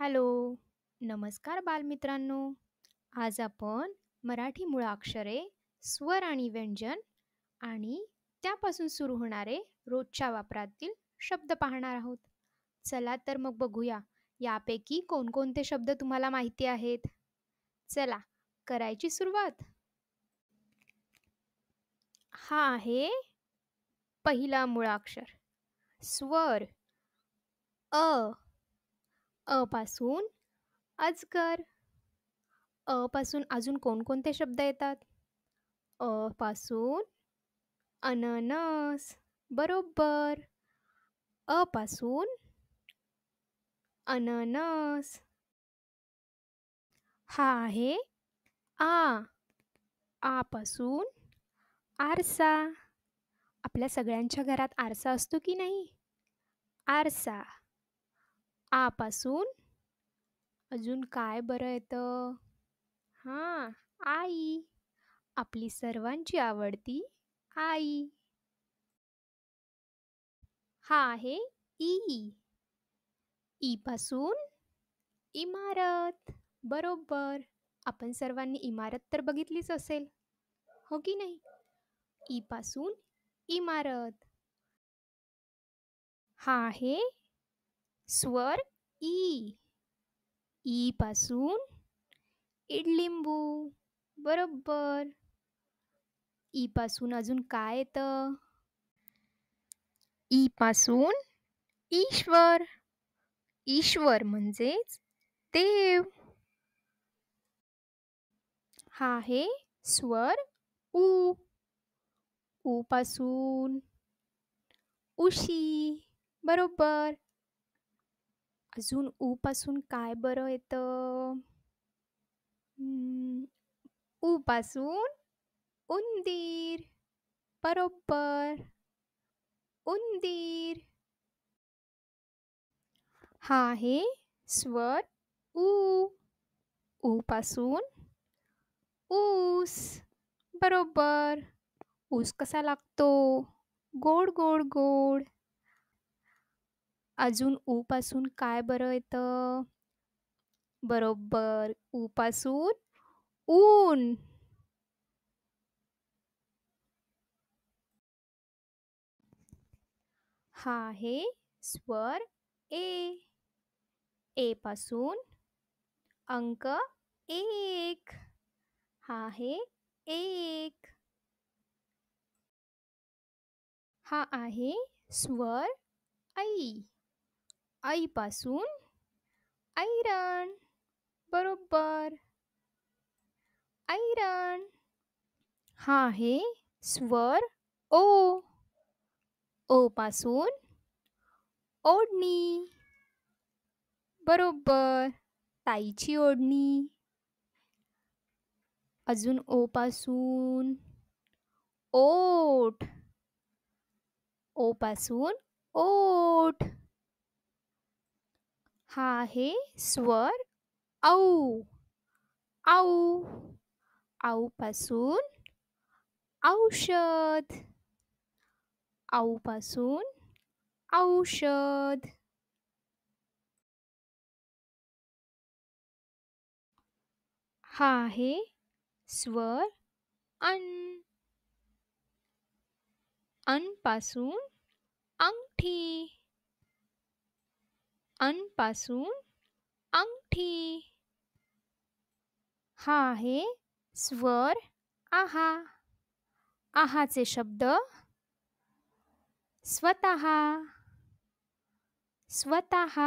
Hello. नमस्कार बालमित्रांनो. आज आपण मराठी मुळाक्षरे, स्वर आणि व्यंजन आणि त्यापासून सुरू होणारे रोजच्या वापरातील शब्द पाहणार आहोत. चला तर मग बघूया, यापैकी कोणकोणते शब्द तुम्हाला माहिती आहेत. चला, करायची सुरुवात. हा आहे पहिला मुळाक्षर, स्वर. अ. अ पासून अजगर. अ पासून अजून कोणकोणते शब्द येतात? अ पासून अननस. बरोबर. अ पासून अननस. हा आहे आ. आ पासून आरसा. आपल्या सगळ्यांच्या घरात आरसा असतो की नाही? आरसा. आ पासून अजून काय बरं येतं? हां, आई. आपली सर्वांची आवडती आई. हा आहे ई. ई पासून इमारत. बरोबर. आपण सर्वांनी इमारत तर बघितलीच असेल, हो की नाही? ई पासून इमारत. हा आहे स्वर ई. ई पासून इडलिंबू. बरोबर. ई पासून अजून काय येतं? ई पासून ईश्वर. ईश्वर म्हणजेच देव. हा आहे स्वर ऊ. ऊ पासून उशी. बरोबर. अजून ऊ पासून काय बरं येतं? ऊ पासून उंदीर. बरोबर. उंदीर. हा आहे स्वर ऊ. ऊ पासून ऊस. बरोबर. ऊस कसा लागतो? गोड, गोड, गोड. अजून ऊ पासून काय बरं येतं? बरोबर. ऊ पासून ऊन. हा आहे स्वर ए. ए पासून अंक 1. हा आहे 1. हा आहे स्वर ऐ. ऐ पासून ऐरण. बरोबर. ऐरण. हा आहे स्वर ओ. ओ पासून ओढणी. बरोबर. ताईची ओढणी. अजून ओ पासून ओठ. ओ पासून ओठ. हा आहे स्वर औ. औ. औ पासून औषध. औ पासून औषध. हा आहे स्वर अन. अन पासून अंगठी. अन पासून अंगठी. हा आहे स्वर आहा. आहाचे शब्द स्वतः. स्वतः.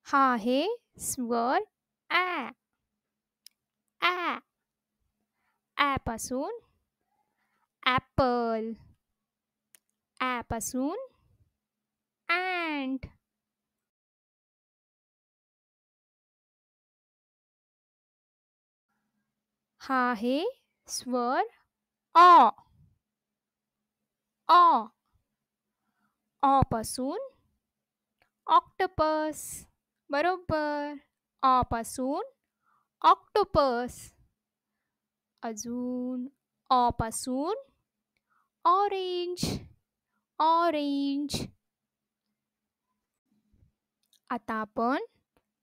हा आहे स्वर ॲ. ॲ. ॲ पासून ॲपल. ॲ पासून ॲन्ट. हा आहे स्वर ऑ. ऑ. ऑ पासून ऑक्टोपस. बरोबर. ऑ पासून ऑक्टोपस. अजून ऑ पासून ऑरेंज. ऑरेंज. आता आपण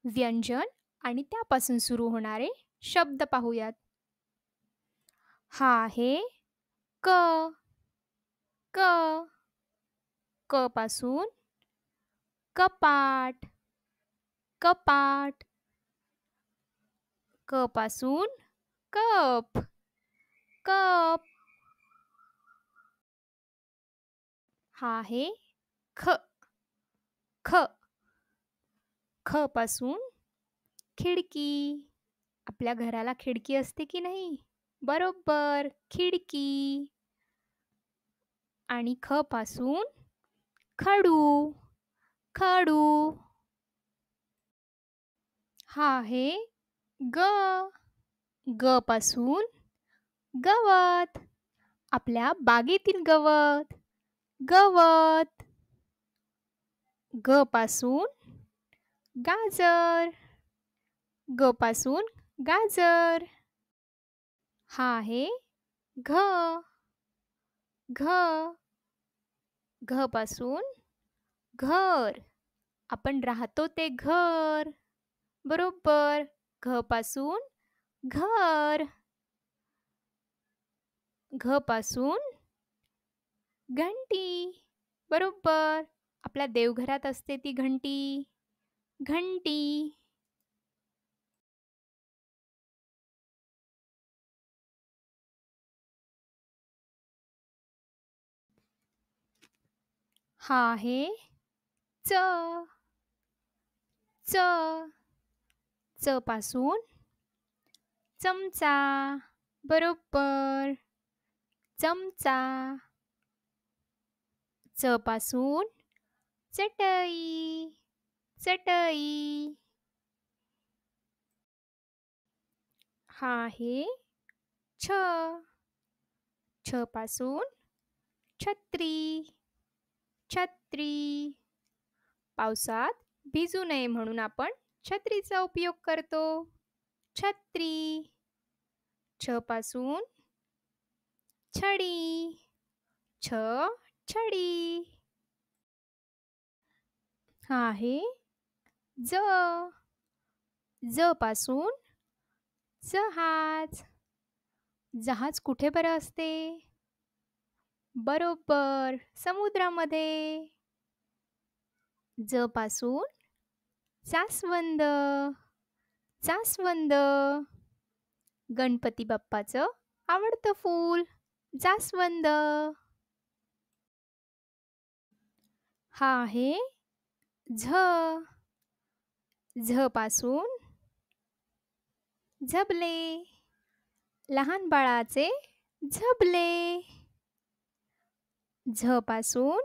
व्यंजन आणि त्यापासून सुरू होणारे शब्द पाहूयात. हा आहे क. क. क पासून कपाट. कपाट. क पासून कप. कप. हा आहे ख. ख. ख पासून खिडकी. आपल्या घराला खिडकी असते की नाही? बरोबर, खिडकी. आणि ख पासून खडू. खडू. हा आहे ग. ग पासून गवत. आपल्या बागेतील गवत. गवत. ग पासून गाजर. ग पासून गाजर. हा आहे घ. घ. घ पासून घर. आपण राहतो ते घर. बरोबर, घ पासून घर. घ पासून घंटी. बरोबर, आपल्या देवघरात असते ती घंटी. घंटी. हा आहे च. च. च पासून चमचा. बरोबर, चमचा. च पासून चटई. चटई. हा आहे छ. छ पासून छत्री. छत्री. पावसात भिजू नये म्हणून आपण छत्रीचा उपयोग करतो. छत्री. छ पासून छडी. छ. छडी. हा आहे ज. ज पासून जहाज. जहाज कुठे बरं असते? बरोबर, समुद्रामध्ये. ज पासून जास्वंद. जास्वंद. गणपती बाप्पाचं आवडतं फूल. जास्वंद. हा आहे झ. झ पासून झबले. लहान बाळाचे झबले. झ पासून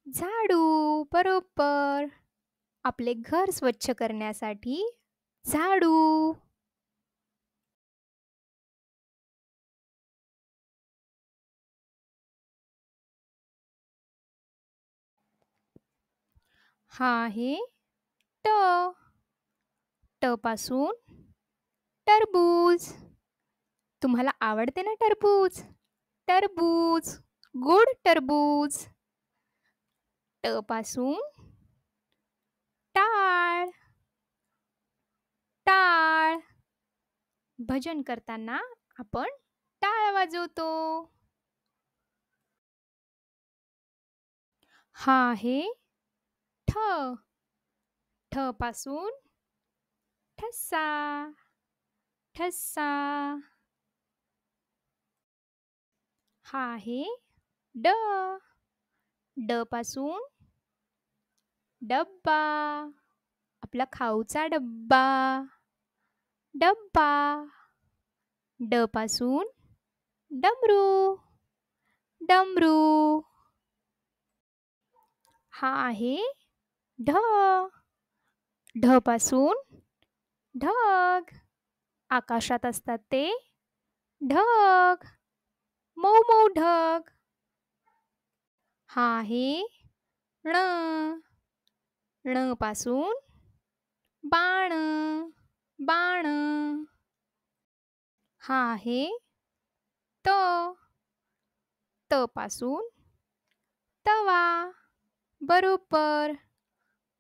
झाडू. बरोबर, आपले घर स्वच्छ करण्यासाठी झाडू. हा आहे ट. ट पासून टरबूज. तुम्हाला आवडते ना टरबूज? टरबूज. गोड टरबूज. ट पासून टाळ. टाळ. भजन करताना आपण टाळ वाजवतो. हा आहे ठ. ठ पासून ठसा. ठसा. हा आहे ड. ड पासून डब्बा. आपला खाऊचा डब्बा. डब्बा. ड पासून डमरू. डमरू. हा आहे ढ. ढ पासून ढग. आकाशात असतात ते ढग. मऊ मऊ ढग. हा आहे ण. ण पासून बाण. बाण. हा आहे त. त पासून तवा. बरोबर.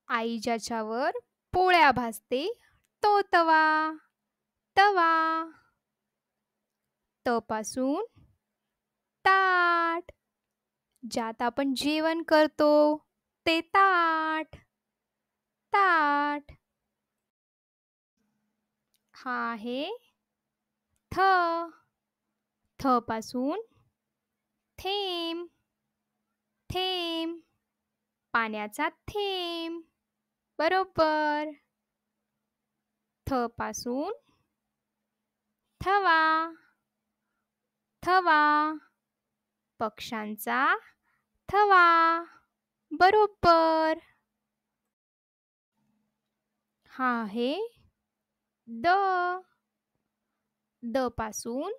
आई ज्याच्यावर पोळ्या भाजते तो तवा. तवा. त पासून ताट. ज्यात आपण जेवण करतो ते ताट. ताट. हा आहे थ. थ पासून थेंब. थेंब. पाण्याचा थेंब. बरोबर. थ पासून थवा. थवा. पक्ष्यांचा थवा. बरोबर. हा आहे द. द पासून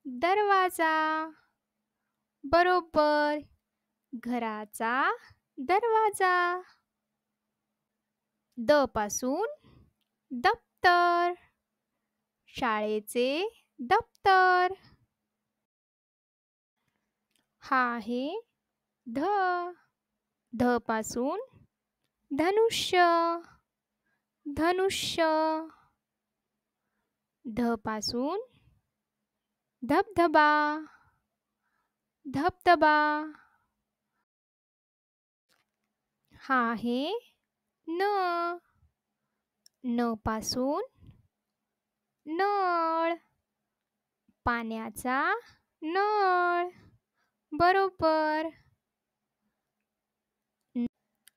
दरवाजा. बरोबर. घराचा दरवाजा. द पासून दप्तर. शाळेचे दप्तर. हा आहे ध. ध पासून धनुष्य. धनुष्य. ध पासून धबधबा. धबधबा. हा आहे न. न पासून नळ. पाण्याचा नळ. बरोबर.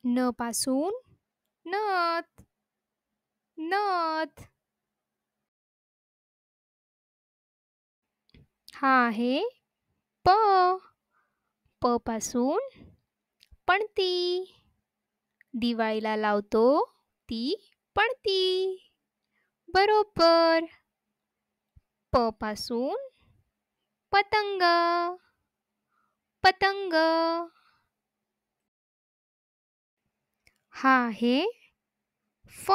न पासून नथ. नथ. हा आहे प. प पासून पणती. दिवाळीला लावतो ती पणती. बरोबर. प पासून पतंग. पतंग. हा आहे फ.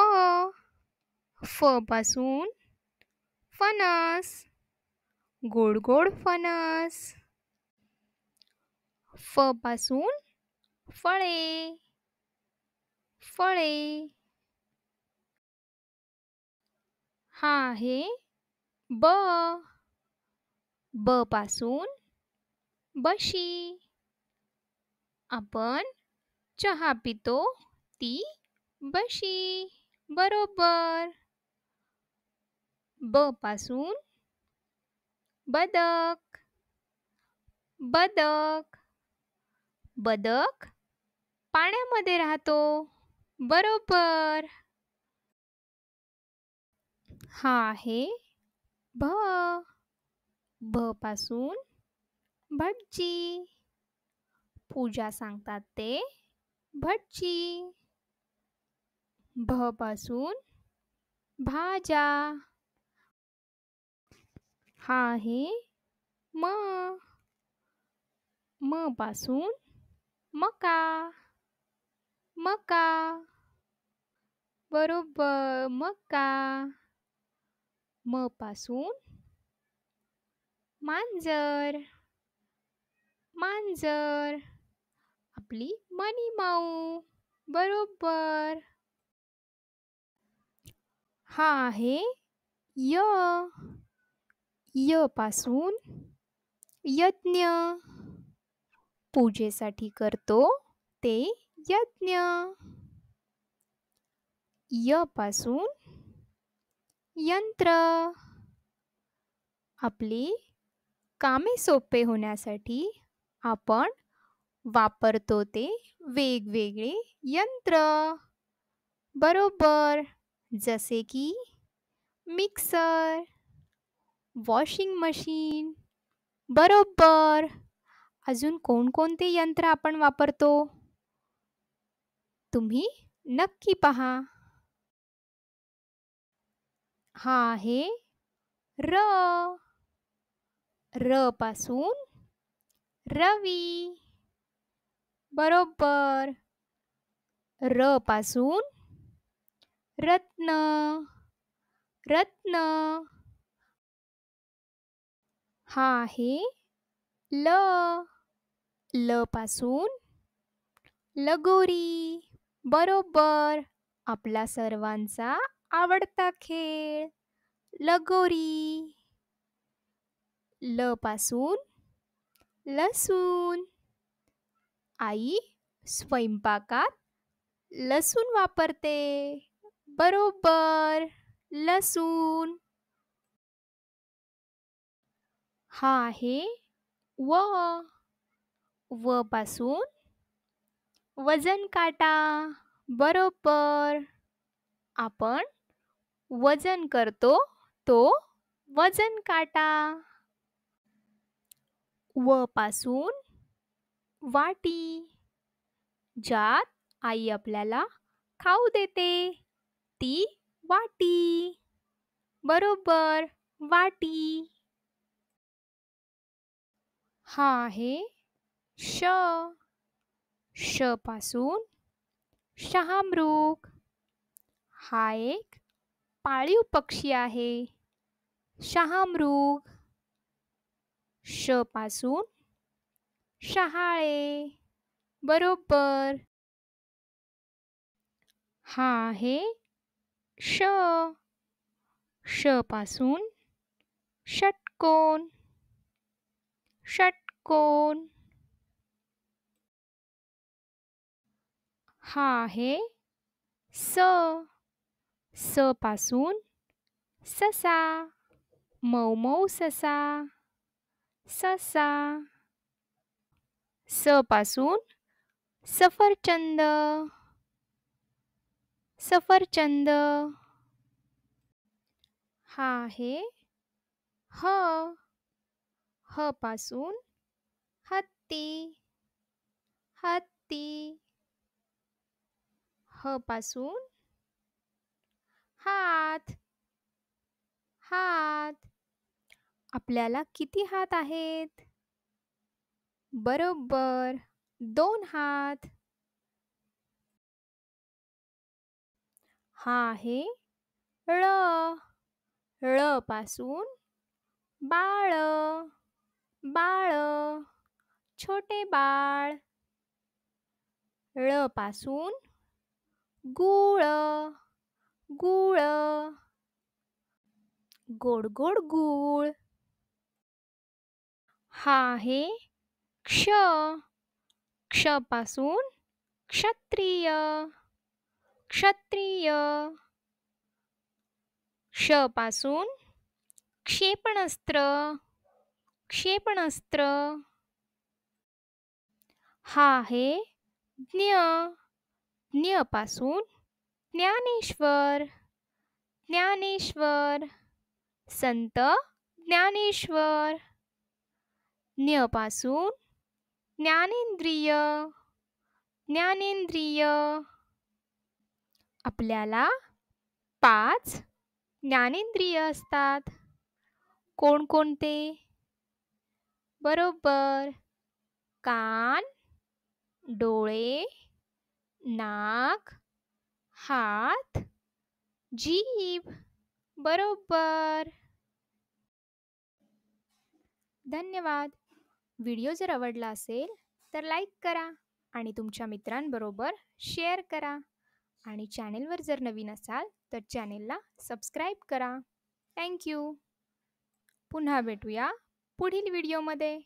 फ पासून फणस. गोड गोड फणस. फ पासून फळे. फळे. हा आहे ब. ब पासून बशी. आपण चहा पितो ती बशी. बरोबर. ब पासून बदक. बदक. बदक पाण्यामध्ये राहतो. बरोबर. हा आहे भ. भ पासून भटजी. पूजा सांगतात ते भटजी. भ पासून भाज्या. हा आहे म. म पासून मका. मका. बरोबर. मका. म पासून मांजर. मांजर. आपली मनी माऊ. बरोबर. हा आहे य. य पासून यज्ञ. पूजेसाठी करतो ते यज्ञ. य पासून यंत्र. आपली कामे सोपे होण्यासाठी आपण वापरतो ते वेगवेगळे यंत्र. बरोबर. जसे की मिक्सर. Washing machine. बरोबर. अजून कोणकोणते यंत्र आपण वापरतो? तुम्ही नक्की पहा. हा आहे र. र पासून रवी. बरोबर. र पासून रत्न. रत्न. हा आहे ल. ल पासून लगोरी. बरोबर. आपला सर्वांचा आवडता खेळ लगोरी. ल पासून लसूण. आई स्वयंपाकात लसूण वापरते. बरोबर. लसूण. हा आहे व. व पासून वजन काटा. बरोबर. आपण वजन करतो तो वजन काटा. व पासून वाटी. ज्यात आई आपल्याला खाऊ देते ती वाटी. बरोबर. वाटी. हा आहे श. श पासून शहामृग. हा एक पाळीव पक्षी आहे. शहामृग. श पासून शहाळे. बरोबर. हा आहे ष. ष पासून षटकोन. षटकोन. हा आहे स. स पासून ससा. मऊ मऊ ससा. ससा. स पासून सफरचंद. सफरचंद. हा आहे ह. ह पासून हत्ती. हत्ती. ह पासून हात. हात. आपल्याला किती हात आहेत? बरोबर. 2 हात. हा आहे ळ. ळ पासून बाळ. बाळ. छोटे बाळ. ळ पासून गूळ. गूळ. गोड गोड गूळ. हा आहे क्ष. क्ष पासून क्षत्रिय. क्षत्रिय. क्ष पासून क्षेपणास्त्र. क्षेपणास्त्र. हा आहे ज्ञ. ज्ञ पासून ज्ञानेश्वर. ज्ञानेश्वर. संत ज्ञानेश्वर. ज्ञ पासून ज्ञानेंद्रिय. ज्ञानेंद्रिय. आपल्याला 5 ज्ञानेंद्रिय असतात. कोणकोणते? बरोबर. कान, डोळे, नाक, हात, जीभ. बरोबर. धन्यवाद. व्हिडिओ जर आवडला असेल तर लाईक करा आणि तुमच्या मित्रांबरोबर शेअर करा. आणि चॅनेलवर जर नवीन असाल तर चॅनेलला सबस्क्राईब करा. Thank you. पुन्हा भेटूया पुढील व्हिडिओमध्ये.